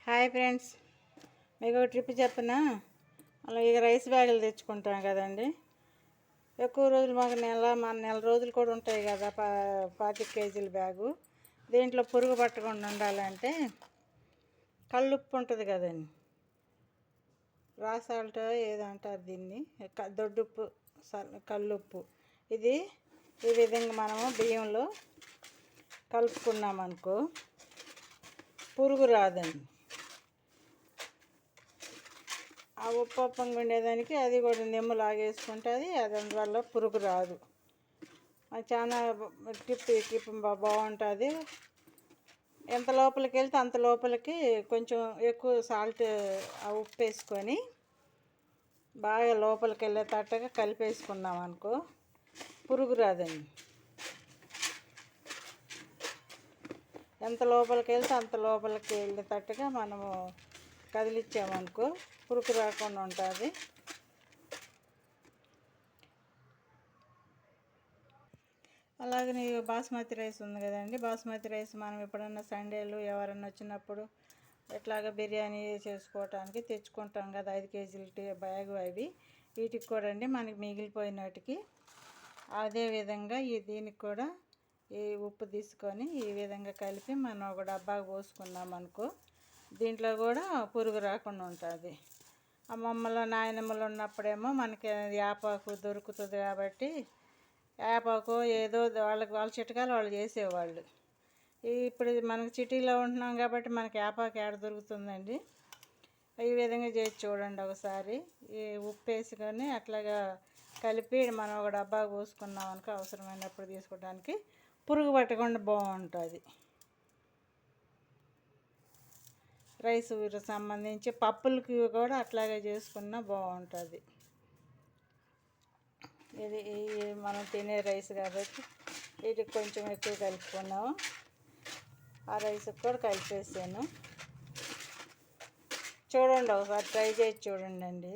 Hi friends, మీకు ఒక trip చెప్పనా. అలాగే రైస్ బ్యాగులు తెచ్చుకుంటాం కదండి. ఎక్కువ రోజులు మాకు నెల రోజులు కూడా ఉంటాయి కదా. 25 కేజీల బ్యాగు. దీంట్లో పురుగు పట్టకుండా ఉండాలంటే కల్లుప్పు ఉంటుంది కదండి, రా సాల్ట్ ఏదో అంటారు దీన్ని, దొడ్డుప్పు, కల్లుప్పు. ఇది ఈ విధంగా మనము బియ్యంలో కలుపుకున్నామనుకో పురుగు రాదండి. ఆ ఉప్పప్పంగా ఉండేదానికి అది కూడా నిమ్మ లాగేసుకుంటుంది. అది అందువల్ల పురుగు రాదు. అది చాలా టిప్ బాగుంటుంది. ఎంత లోపలికి వెళ్తే అంత లోపలికి కొంచెం ఎక్కువ సాల్ట్, ఆ ఉప్పు వేసుకొని బాగా లోపలికి వెళ్ళేటట్టుగా కలిపేసుకున్నాం అనుకో పురుగు రాదండి. ఎంత లోపలికి వెళ్తే అంత లోపలికి వెళ్ళేటట్టుగా మనము కదిలిచ్చామనుకో పురుగు రాకుండా ఉంటుంది. అలాగే బాస్మతి రైస్ ఉంది కదండి. బాస్మతి రైస్ మనం ఎప్పుడన్నా సండేలు ఎవరన్నా వచ్చినప్పుడు ఎట్లాగా బిర్యానీ చేసుకోవటానికి తెచ్చుకుంటాం కదా. 5 కేజీల బ్యాగు అవి. వీటికి కూడా అండి మనకి మిగిలిపోయినటికి అదేవిధంగా దీనికి కూడా ఈ ఉప్పు తీసుకొని ఈ విధంగా కలిపి మనం ఒక డబ్బాకు పోసుకున్నాం అనుకో దీంట్లో కూడా పురుగు రాకుండా ఉంటుంది. అమ్మమ్మలో నాయనమ్మలు ఉన్నప్పుడేమో మనకి వేపాకు దొరుకుతుంది కాబట్టి వేపాకు ఏదో వాళ్ళ చిట్కాలు వాళ్ళు చేసేవాళ్ళు. ఇప్పుడు మనకి సిటీలో ఉంటున్నాం కాబట్టి మనకి వేపాకు ఏడ దొరుకుతుందండి. ఈ విధంగా చేసి చూడండి ఒకసారి. ఈ ఉప్పు వేసుకొని అట్లాగా కలిపి మనం ఒక డబ్బాకు పోసుకున్నాం అనుకో అవసరమైనప్పుడు తీసుకోవడానికి పురుగు పట్టకుండా బాగుంటుంది. రైస్ సంబంధించి పప్పులకి కూడా అట్లాగే చేసుకున్నా బాగుంటుంది. ఇది మనం తినే రైస్ కాబట్టి వీటికి కొంచెం ఎక్కువ కలుపుకున్నాము. ఆ రైస్కి కూడా కలిపేసాను. చూడండి ఒకసారి ట్రై చేసి చూడండి.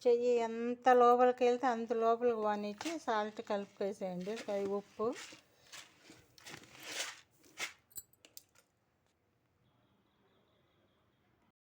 చెయ్యి ఎంత లోపలికి వెళ్తే అంత లోపలికి వనిచ్చి సాల్ట్ కలిపేసేయండి, ఉప్పు.